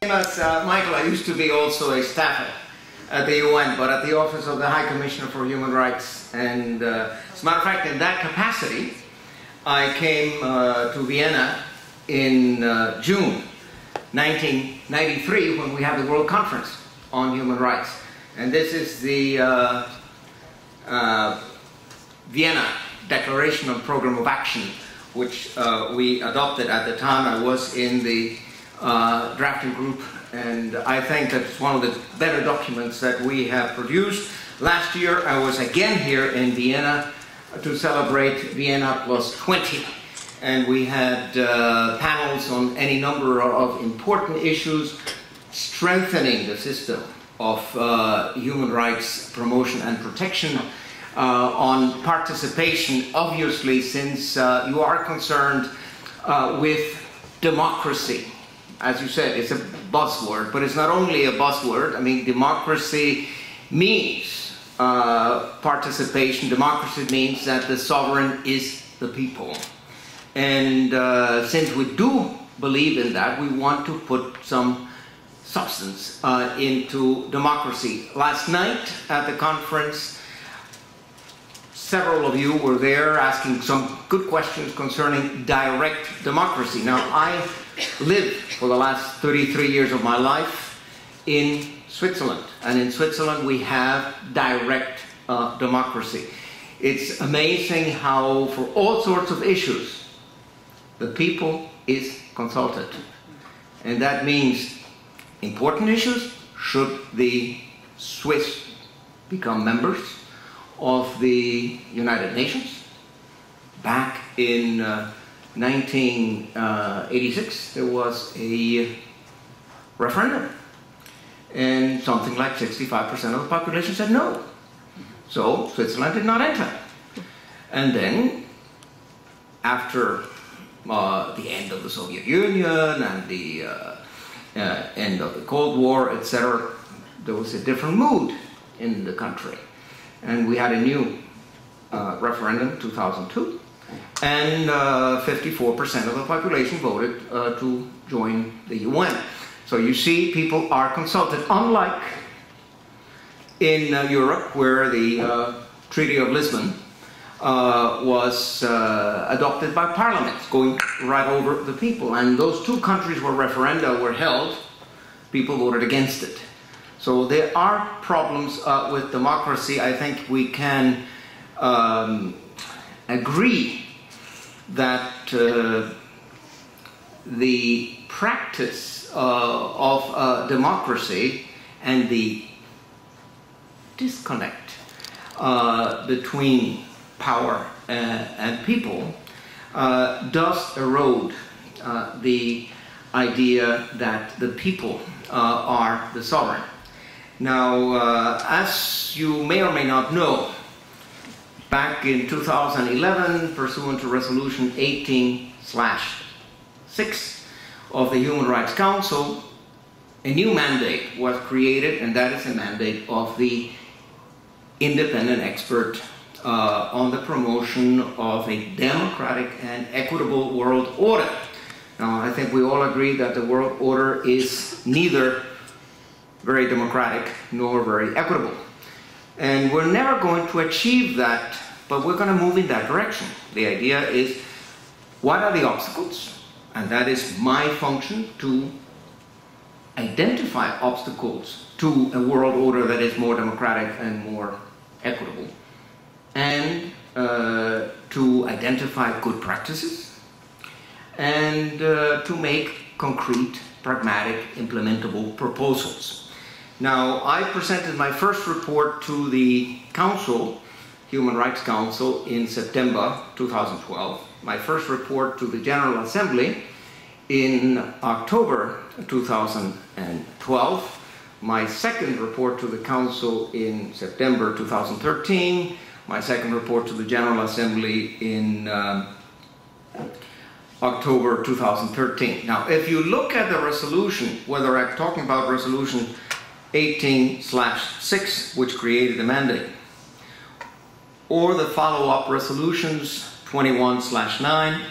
As Michael, I used to be also a staffer at the UN, but at the Office of the High Commissioner for Human Rights. And as a matter of fact, in that capacity, I came to Vienna in June 1993 when we had the World Conference on Human Rights. And this is the Vienna Declaration on Program of Action, which we adopted at the time. I was in the drafting group, and I think that's one of the better documents that we have produced. Last year I was again here in Vienna to celebrate Vienna plus 20, and we had panels on any number of important issues, strengthening the system of human rights promotion and protection, on participation, obviously, since you are concerned with democracy. As you said, it's a buzzword, but it's not only a buzzword. I mean, democracy means participation. Democracy means that the sovereign is the people. And since we do believe in that, we want to put some substance into democracy. Last night at the conference, several of you were there asking some good questions concerning direct democracy. Now, I lived for the last 33 years of my life in Switzerland, and in Switzerland we have direct democracy. It's amazing how, for all sorts of issues, the people is consulted. And that means important issues, should the Swiss become members of the United Nations. Back in 1986, there was a referendum, and something like 65% of the population said no. So Switzerland did not enter. And then, after the end of the Soviet Union and the end of the Cold War, etc., there was a different mood in the country. And we had a new referendum, 2002, and 54% of the population voted to join the UN. So you see, people are consulted, unlike in Europe, where the Treaty of Lisbon was adopted by parliaments, going right over the people. And those two countries where referenda were held, people voted against it. So there are problems with democracy. I think we can agree that the practice of democracy and the disconnect between power and people does erode the idea that the people are the sovereign. Now, as you may or may not know, back in 2011, pursuant to Resolution 18/6 of the Human Rights Council, a new mandate was created, and that is a mandate of the independent expert on the promotion of a democratic and equitable world order. Now, I think we all agree that the world order is neither very democratic nor very equitable. And we're never going to achieve that, but we're going to move in that direction. The idea is, what are the obstacles? And that is my function, to identify obstacles to a world order that is more democratic and more equitable, and to identify good practices, and to make concrete, pragmatic, implementable proposals. Now, I presented my first report to the Council, Human Rights Council, in September 2012. My first report to the General Assembly in October 2012. My second report to the Council in September 2013. My second report to the General Assembly in October 2013. Now, if you look at the resolution, whether I'm talking about Resolution 18/6, which created the mandate, or the follow-up resolutions 21/9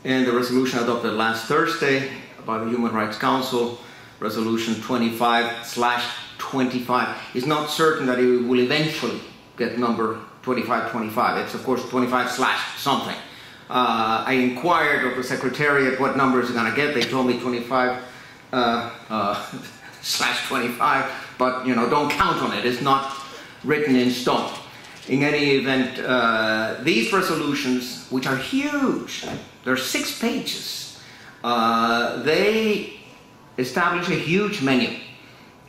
and the resolution adopted last Thursday by the Human Rights Council resolution 25/25. It's not certain that it will eventually get number 2525. It's of course 25/something. I inquired of the Secretariat what number is it going to get. They told me 25/25, but you know, don't count on it. It's not written in stone. In any event, these resolutions, which are huge, they're 6 pages, they establish a huge menu.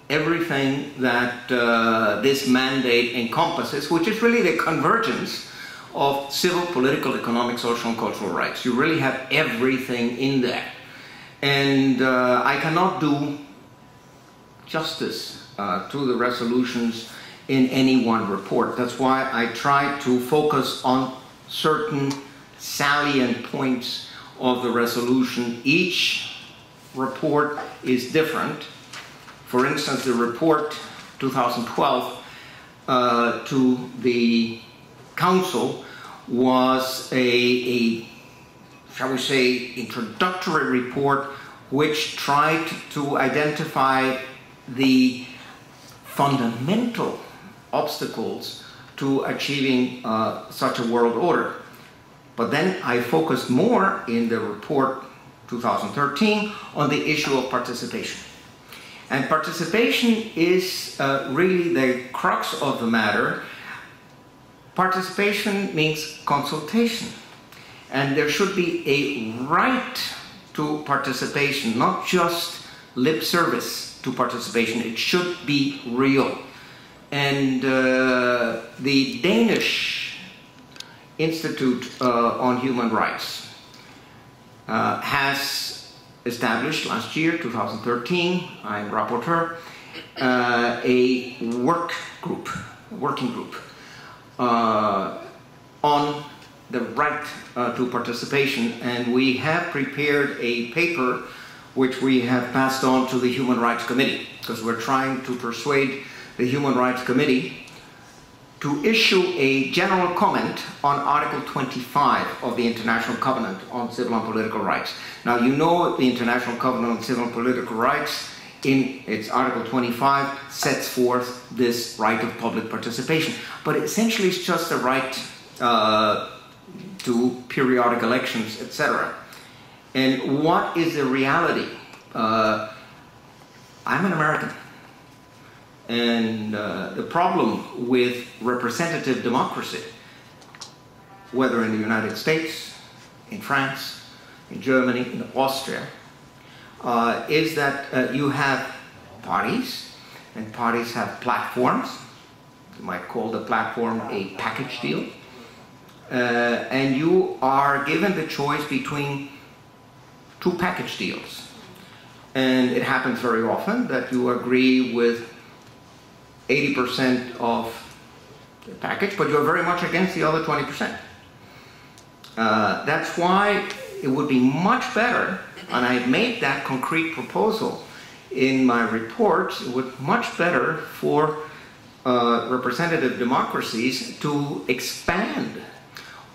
Everything that this mandate encompasses, which is really the convergence of civil, political, economic, social, and cultural rights. You really have everything in there. And I cannot do justice to the resolutions in any one report. That's why I try to focus on certain salient points of the resolution. Each report is different. For instance, the report 2012 to the Council was a, shall we say, introductory report which tried to identify the fundamental obstacles to achieving such a world order. But then I focused more in the report 2013 on the issue of participation. And participation is really the crux of the matter. Participation means consultation. And there should be a right to participation, not just lip service to participation. It should be real. And the Danish Institute on Human Rights has established last year, 2013, I'm rapporteur, a working group on the right to participation, and we have prepared a paper which we have passed on to the Human Rights Committee, because we're trying to persuade the Human Rights Committee to issue a general comment on Article 25 of the International Covenant on Civil and Political Rights. Now, you know the International Covenant on Civil and Political Rights, in its Article 25, sets forth this right of public participation. But essentially it's just the right to periodic elections, etc. And what is the reality? I'm an American. And the problem with representative democracy, whether in the United States, in France, in Germany, in Austria, is that you have parties, and parties have platforms. You might call the platform a package deal. And you are given the choice between 2 package deals. And it happens very often that you agree with 80% of the package, but you're very much against the other 20%. That's why it would be much better, and I made that concrete proposal in my report, it would be much better for representative democracies to expand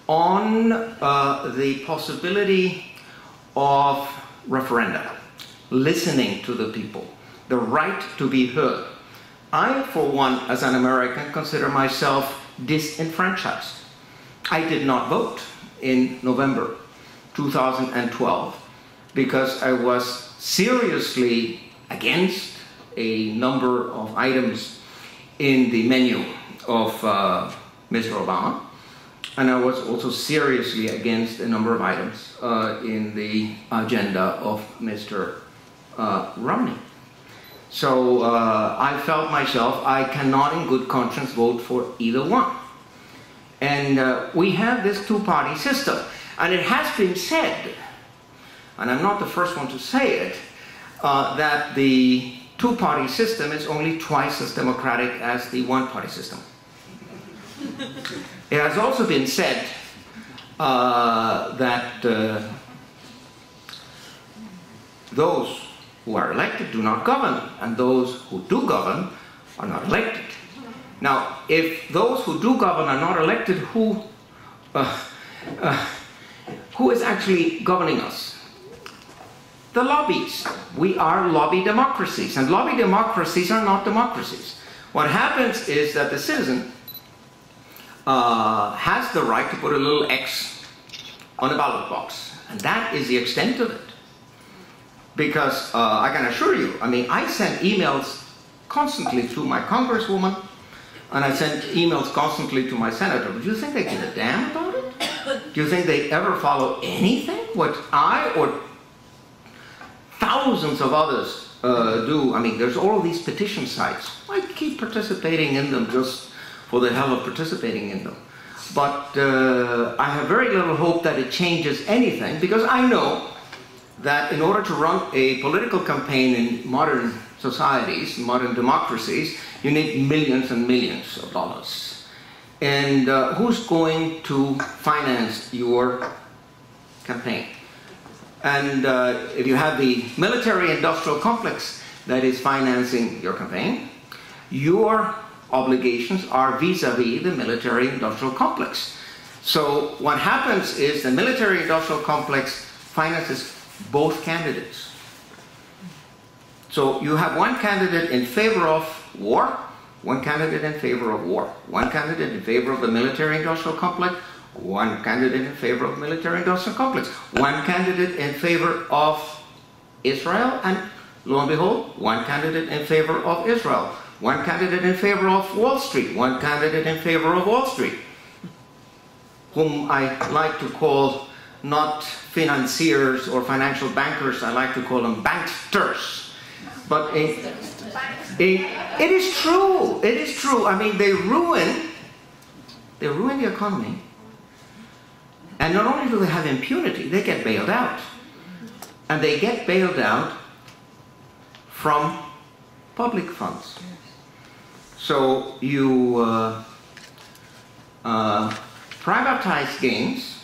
on the possibility of referenda, listening to the people, the right to be heard. I, for one, as an American, consider myself disenfranchised. I did not vote in November 2012 because I was seriously against a number of items in the menu of Mr. Obama, and I was also seriously against a number of items in the agenda of Mr. Romney. So I felt myself, I cannot in good conscience vote for either one. And we have this 2-party system. And it has been said, and I'm not the first one to say it, that the 2-party system is only twice as democratic as the 1-party system. It has also been said that those who are elected do not govern, and those who do govern are not elected. Now, if those who do govern are not elected, who is actually governing us? the lobbies. We are lobby democracies, and lobby democracies are not democracies. What happens is that the citizen has the right to put a little X on a ballot box, and that is the extent of it. Because I can assure you, I mean, I send emails constantly to my congresswoman, and I send emails constantly to my senator. Do you think they give a damn about it? Do you think they ever follow anything what I or thousands of others do? I mean, there's all these petition sites. I keep participating in them just for the hell of participating in them. But I have very little hope that it changes anything, because I know that in order to run a political campaign in modern societies, modern democracies, you need millions and millions of dollars. And who's going to finance your campaign? And if you have the military-industrial complex that is financing your campaign, your obligations are vis-a-vis the military-industrial complex. So what happens is the military-industrial complex finances both candidates. So you have one candidate in favor of war, one candidate in favor of war, one candidate in favor of the military-industrial complex, one candidate in favor of the military-industrial complex, one candidate in favor of Israel, and lo and behold, one candidate in favor of Israel, one candidate in favor of Wall Street, one candidate in favor of Wall Street, whom I like to call not financiers or financial bankers, I like to call them banksters. But it is true, it is true. I mean, they ruin the economy. And not only do they have impunity, they get bailed out. And they get bailed out from public funds. So you privatize gains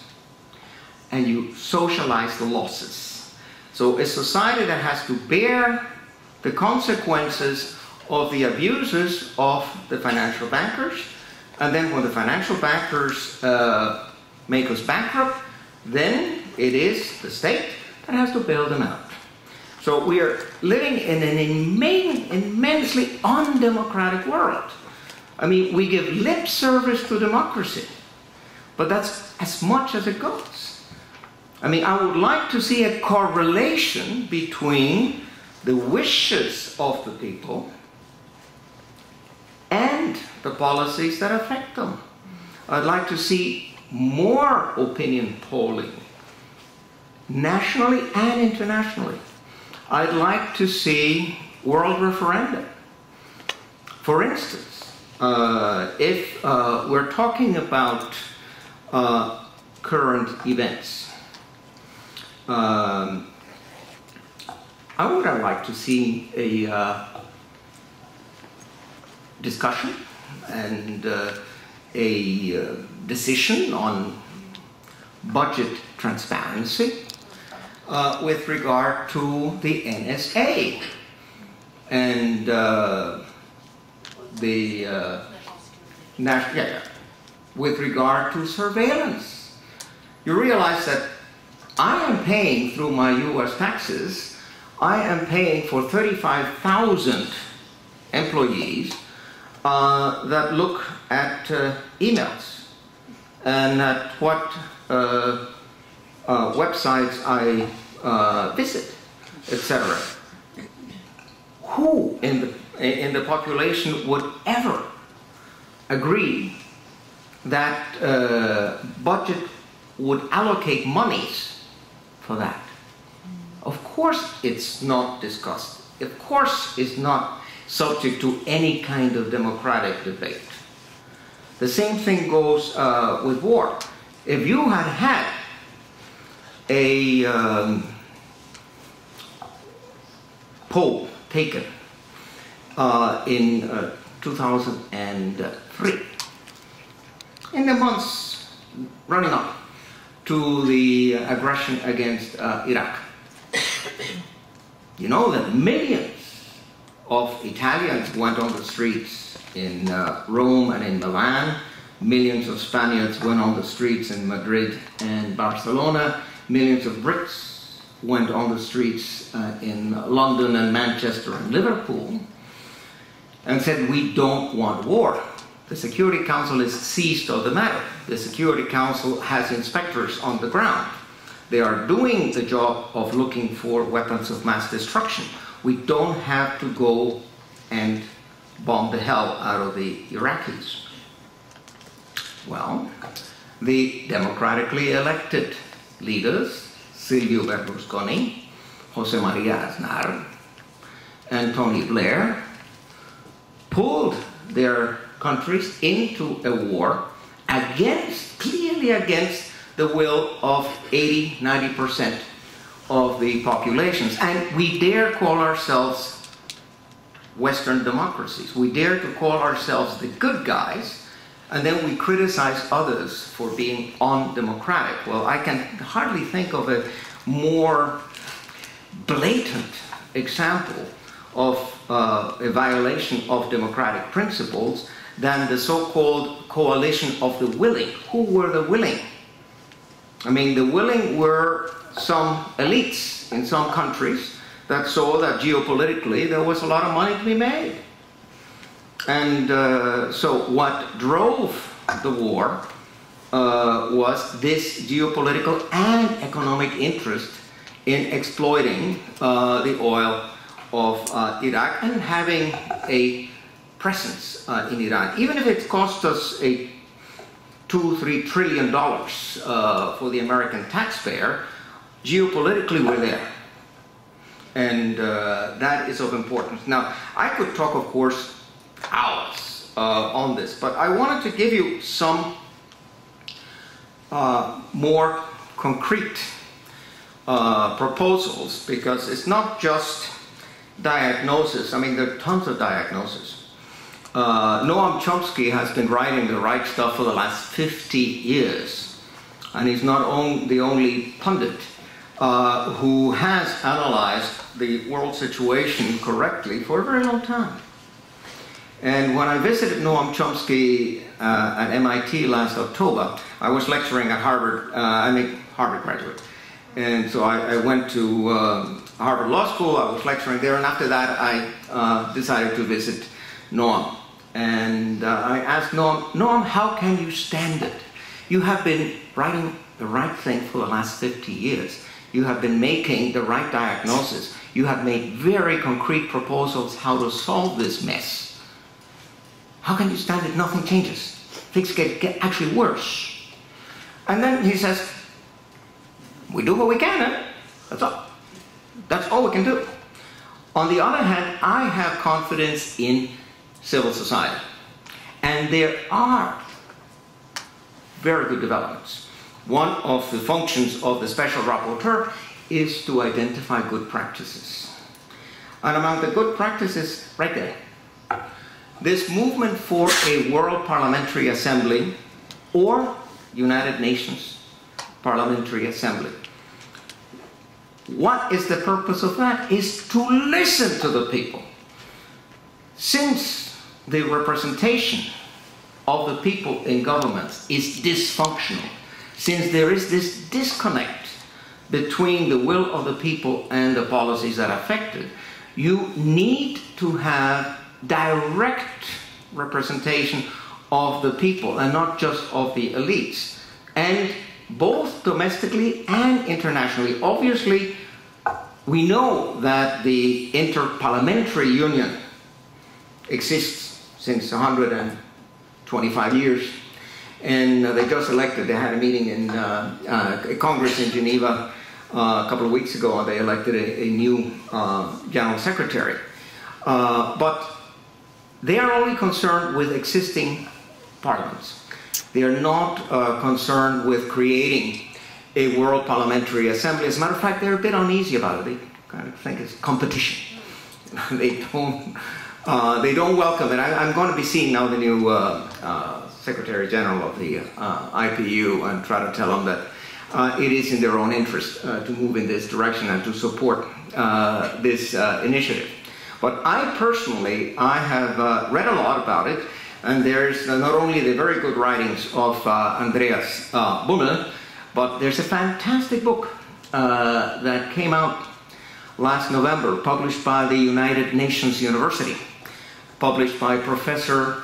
and you socialize the losses. So a society that has to bear the consequences of the abuses of the financial bankers, and then when the financial bankers make us bankrupt, then it is the state that has to bail them out. So we are living in an immensely undemocratic world. I mean, we give lip service to democracy, but that's as much as it goes. I mean, I would like to see a correlation between the wishes of the people and the policies that affect them. I'd like to see more opinion polling, nationally and internationally. I'd like to see world referenda. For instance, if we're talking about current events, I would like to see a discussion and a decision on budget transparency with regard to the NSA and with regard to surveillance. You realize that I am paying through my US taxes, I am paying for 35,000 employees that look at emails and at what websites I visit, etc. Who in the population would ever agree that budget would allocate monies for that? Of course it's not discussed. Of course it's not subject to any kind of democratic debate. The same thing goes with war. If you had had a poll taken in 2003, in the months running up to the aggression against Iraq, you know that millions of Italians went on the streets in Rome and in Milan, millions of Spaniards went on the streets in Madrid and Barcelona, millions of Brits went on the streets in London and Manchester and Liverpool and said, we don't want war. The Security Council is seized of the matter. The Security Council has inspectors on the ground. They are doing the job of looking for weapons of mass destruction. We don't have to go and bomb the hell out of the Iraqis. Well, the democratically elected leaders, Silvio Berlusconi, Jose Maria Aznar, and Tony Blair, pulled their countries into a war clearly against the will of 80–90% of the populations. And we dare call ourselves Western democracies. We dare to call ourselves the good guys, and then we criticize others for being undemocratic. Well, I can hardly think of a more blatant example of a violation of democratic principles than the so-called coalition of the willing. Who were the willing? I mean, the willing were some elites in some countries that saw that geopolitically there was a lot of money to be made. And so what drove the war was this geopolitical and economic interest in exploiting the oil of Iraq and having a presence in Iran. Even if it cost us a $2–3 trillion for the American taxpayer, geopolitically we're there. And that is of importance. Now, I could talk, of course, hours on this, but I wanted to give you some more concrete proposals, because it's not just diagnosis. I mean, there are tons of diagnosis. Noam Chomsky has been writing the right stuff for the last 50 years, and he's not the only pundit who has analyzed the world situation correctly for a very long time. And when I visited Noam Chomsky at MIT last October, I was lecturing at Harvard. I'm a Harvard graduate. And so I went to Harvard Law School, I was lecturing there, and after that I decided to visit Noam. And I asked Noam, how can you stand it? You have been writing the right thing for the last 50 years. You have been making the right diagnosis. You have made very concrete proposals how to solve this mess. How can you stand it? Nothing changes. Things get actually worse. And then he says, we do what we can, eh? That's all. That's all we can do. On the other hand, I have confidence in civil society. And there are very good developments. One of the functions of the special rapporteur is to identify good practices. And among the good practices, right there, this movement for a World Parliamentary Assembly or United Nations Parliamentary Assembly. What is the purpose of that? Is to listen to the people. Since the representation of the people in governments is dysfunctional, since there is this disconnect between the will of the people and the policies that affect it, you need to have direct representation of the people and not just of the elites, and both domestically and internationally. Obviously, we know that the Interparliamentary Union exists since 125 years, and they just elected, they had a meeting in a Congress in Geneva a couple of weeks ago, and they elected a new General Secretary. But they are only concerned with existing parliaments. They are not concerned with creating a World Parliamentary Assembly. As a matter of fact, they're a bit uneasy about it. They kind of think it's competition. They don't welcome it. I'm going to be seeing now the new Secretary General of the IPU and try to tell them that it is in their own interest to move in this direction and to support this initiative. But I personally, I have read a lot about it, and there's not only the very good writings of Andreas Bummel, but there's a fantastic book that came out last November, published by the United Nations University, published by Professor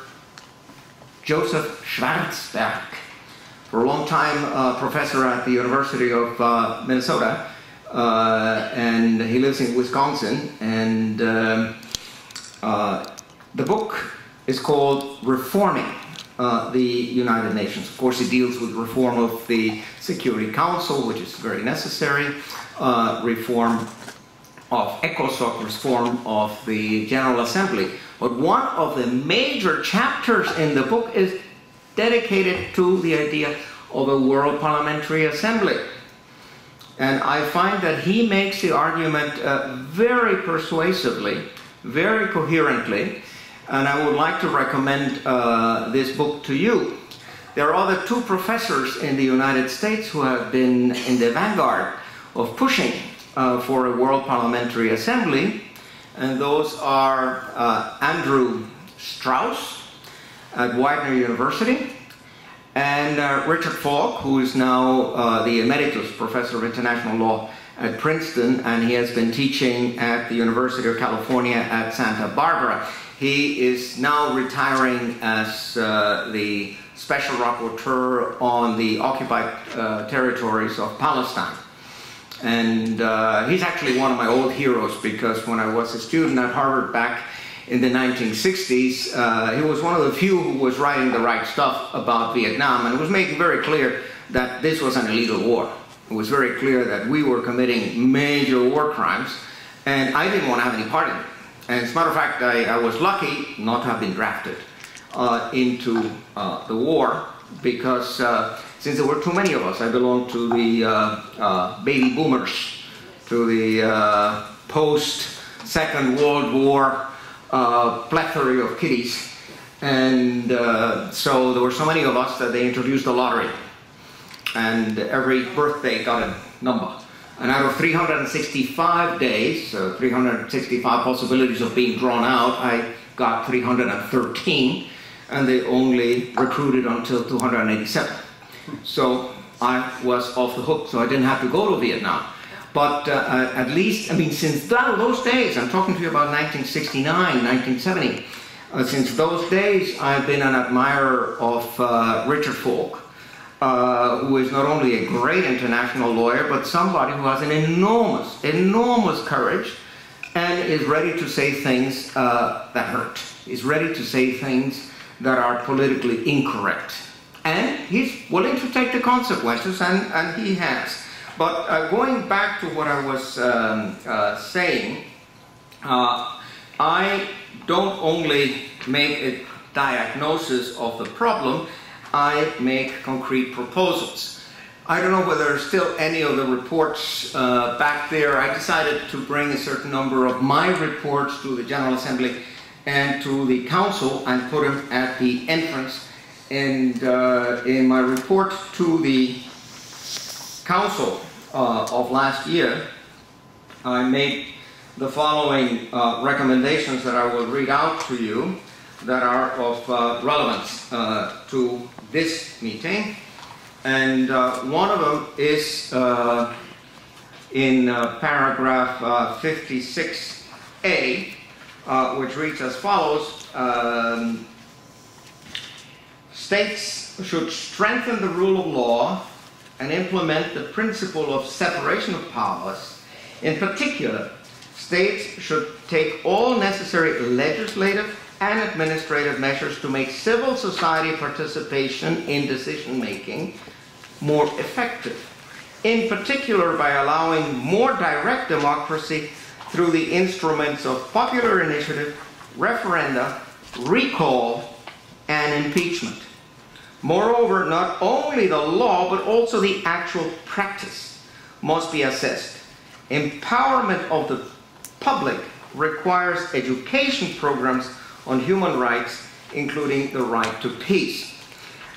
Joseph Schwarzberg, for a long time professor at the University of Minnesota, and he lives in Wisconsin, and the book is called Reforming the United Nations. Of course, it deals with reform of the Security Council, which is very necessary, reform of ECOSOC, reform of the General Assembly. But one of the major chapters in the book is dedicated to the idea of a World Parliamentary Assembly. And I find that he makes the argument very persuasively, very coherently, and I would like to recommend this book to you. There are other two professors in the United States who have been in the vanguard of pushing for a World Parliamentary Assembly, and those are Andrew Strauss at Widener University, and Richard Falk, who is now the emeritus professor of international law at Princeton, and he has been teaching at the University of California at Santa Barbara. He is now retiring as the special rapporteur on the occupied territories of Palestine. And he's actually one of my old heroes, because when I was a student at Harvard back in the 1960s, he was one of the few who was writing the right stuff about Vietnam, and was making very clear that this was an illegal war. It was very clear that we were committing major war crimes, and I didn't want to have any part in it. And as a matter of fact, I was lucky not to have been drafted into the war, because since there were too many of us, I belonged to the baby boomers, to the post-Second World War plethora of kiddies, and so there were so many of us that they introduced the lottery, and every birthday got a number. And out of 365 days, 365 possibilities of being drawn out, I got 313, and they only recruited until 287. So I was off the hook, so I didn't have to go to Vietnam. But at least, I mean, since those days, I'm talking to you about 1969, 1970, since those days I've been an admirer of Richard Falk, who is not only a great international lawyer, but somebody who has an enormous courage and is ready to say things that hurt, is ready to say things that are politically incorrect. And he's willing to take the consequences, and he has. But going back to what I was saying, I don't only make a diagnosis of the problem, I make concrete proposals. I don't know whether there's still any of the reports back there. I decided to bring a certain number of my reports to the General Assembly and to the Council and put them at the entrance. And in my report to the Council of last year, I made the following recommendations that I will read out to you that are of relevance to this meeting. And one of them is in paragraph 56A, which reads as follows. States should strengthen the rule of law and implement the principle of separation of powers. In particular, states should take all necessary legislative and administrative measures to make civil society participation in decision-making more effective. In particular, by allowing more direct democracy through the instruments of popular initiative, referenda, recall, and impeachment. Moreover, not only the law, but also the actual practice must be assessed. Empowerment of the public requires education programs on human rights, including the right to peace.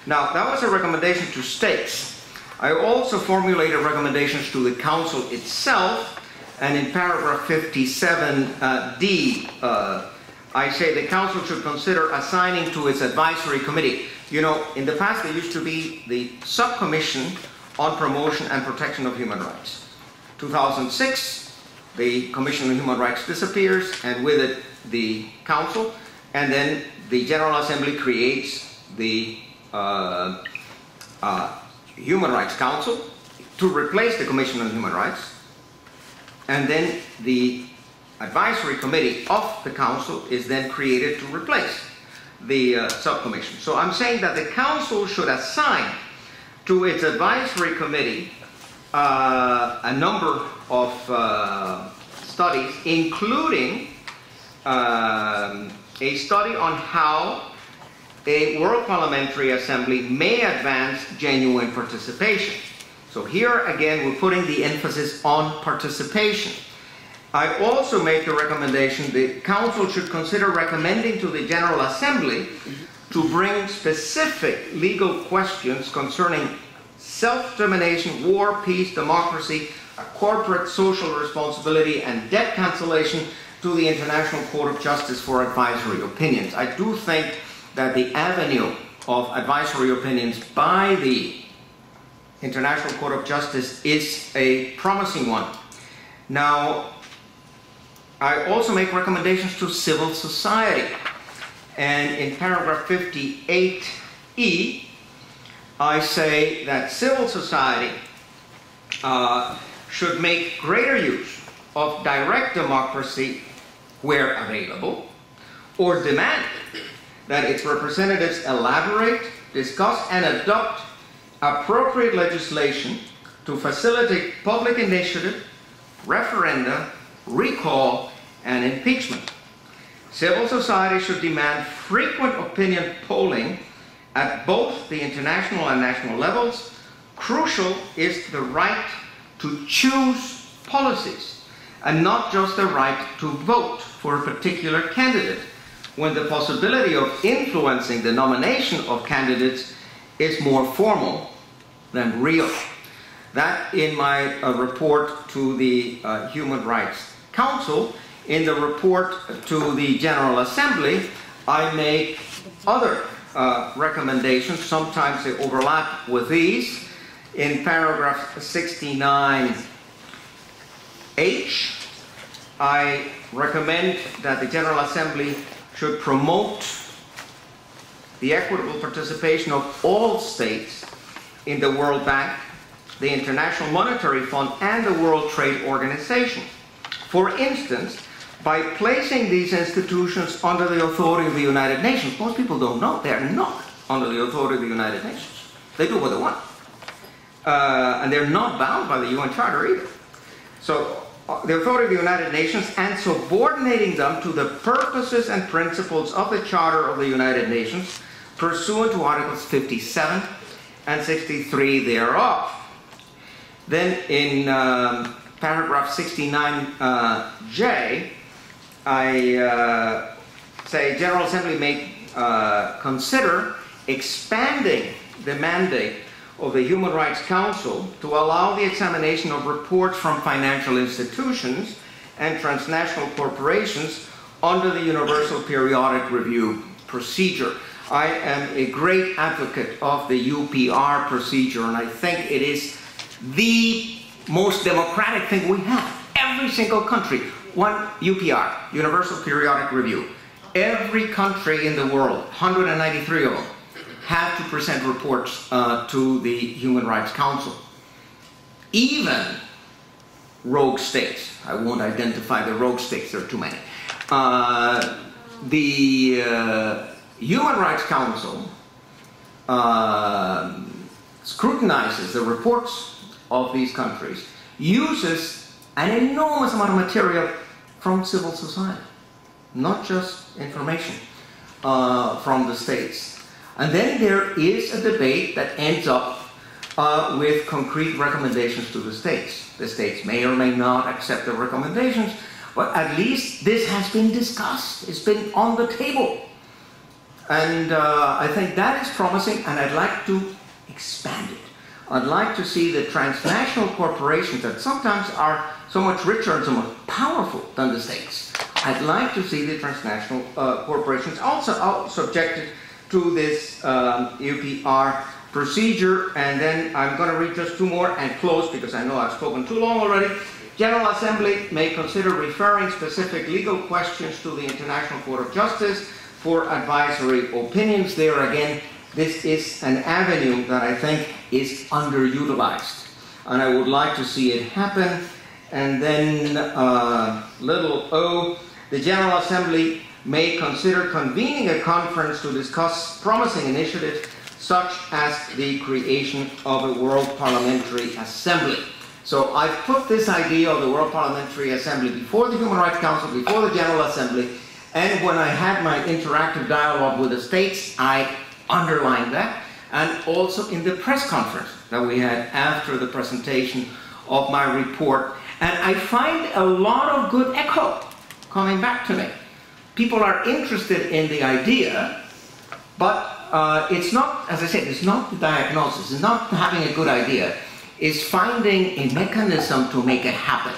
Now, that was a recommendation to states. I also formulated recommendations to the Council itself, and in paragraph 57D, I say the Council should consider assigning to its advisory committee. You know, in the past there used to be the Subcommission on Promotion and Protection of Human Rights. 2006, the Commission on Human Rights disappears, and with it the Council, and then the General Assembly creates the Human Rights Council to replace the Commission on Human Rights, and then the Advisory Committee of the Council is then created to replace the subcommission. So I'm saying that the Council should assign to its Advisory Committee a number of studies, including a study on how a World Parliamentary Assembly may advance genuine participation. So here again we're putting the emphasis on participation. I also make the recommendation the Council should consider recommending to the General Assembly to bring specific legal questions concerning self-determination, war, peace, democracy, corporate social responsibility, and debt cancellation to the International Court of Justice for advisory opinions. I do think that the avenue of advisory opinions by the International Court of Justice is a promising one. Now, I also make recommendations to civil society. And in paragraph 58E, I say that civil society should make greater use of direct democracy where available, or demand that its representatives elaborate, discuss, and adopt appropriate legislation to facilitate public initiative, referenda, recall, and impeachment. Civil society should demand frequent opinion polling at both the international and national levels. Crucial is the right to choose policies, and not just the right to vote for a particular candidate, when the possibility of influencing the nomination of candidates is more formal than real. That in my report to the Human Rights Council. In the report to the General Assembly, I make other recommendations. Sometimes they overlap with these. In paragraph 69H, I recommend that the General Assembly should promote the equitable participation of all states in the World Bank, the International Monetary Fund, and the World Trade Organization. For instance, by placing these institutions under the authority of the United Nations. Most people don't know they're not under the authority of the United Nations. They do what they want. And they're not bound by the UN Charter either. So the authority of the United Nations, and subordinating them to the purposes and principles of the Charter of the United Nations pursuant to Articles 57 and 63 thereof. Then in paragraph 69J, I say General Assembly may consider expanding the mandate of the Human Rights Council to allow the examination of reports from financial institutions and transnational corporations under the Universal Periodic Review procedure. I am a great advocate of the UPR procedure, and I think it is the most democratic thing we have. Every single country, one UPR, Universal Periodic Review. Every country in the world, 193 of them, have to present reports to the Human Rights Council. Even rogue states, I won't identify the rogue states, there are too many. The Human Rights Council scrutinizes the reports of these countries, uses an enormous amount of material from civil society, not just information from the states. And then there is a debate that ends up with concrete recommendations to the states. The states may or may not accept the recommendations, but at least this has been discussed. It's been on the table. And I think that is promising, and I'd like to expand it. I'd like to see the transnational corporations that sometimes are so much richer and so much powerful than the states. I'd like to see the transnational corporations also subjected to this UPR procedure, and then I'm going to read just two more and close because I know I've spoken too long already. General Assembly may consider referring specific legal questions to the International Court of Justice for advisory opinions. There again, this is an avenue that I think is underutilized, and I would like to see it happen. And then little o, the General Assembly may consider convening a conference to discuss promising initiatives such as the creation of a World Parliamentary Assembly. So I've put this idea of the World Parliamentary Assembly before the Human Rights Council, before the General Assembly, and when I had my interactive dialogue with the states, I underlined that, and also in the press conference that we had after the presentation of my report. And I find a lot of good echo coming back to me. People are interested in the idea, but it's not, as I said, it's not the diagnosis, it's not having a good idea, it's finding a mechanism to make it happen.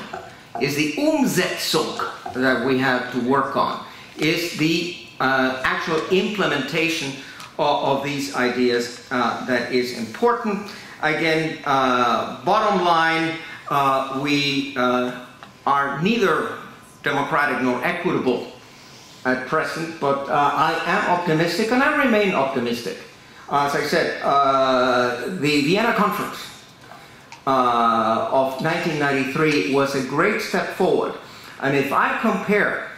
It's the Umsetzung that we have to work on. It's the actual implementation of these ideas that is important. Again, bottom line, we are neither democratic nor equitable at present, but I am optimistic, and I remain optimistic. As I said, the Vienna Conference of 1993 was a great step forward. And if I compare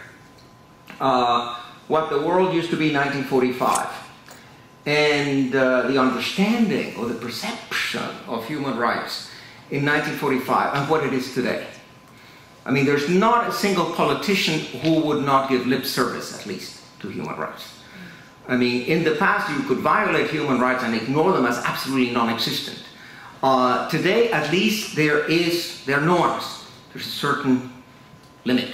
what the world used to be in 1945 and the understanding or the perception of human rights in 1945 and what it is today, I mean, there's not a single politician who would not give lip service, at least, to human rights. I mean, in the past, you could violate human rights and ignore them as absolutely non-existent. Today, at least, there are norms. There's a certain limit.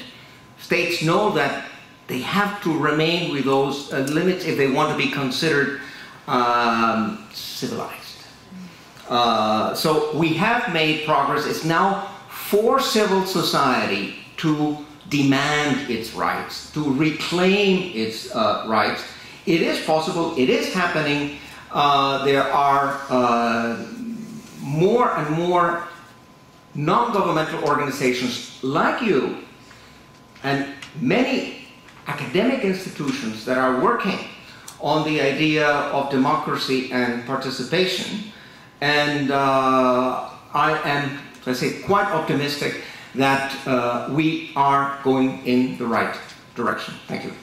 States know that they have to remain with those limits if they want to be considered civilized. So we have made progress. It's now for civil society to demand its rights, to reclaim its rights. It is possible, it is happening. There are more and more non-governmental organizations like you and many academic institutions that are working on the idea of democracy and participation. And I am, as I say, quite optimistic that we are going in the right direction. Thank you.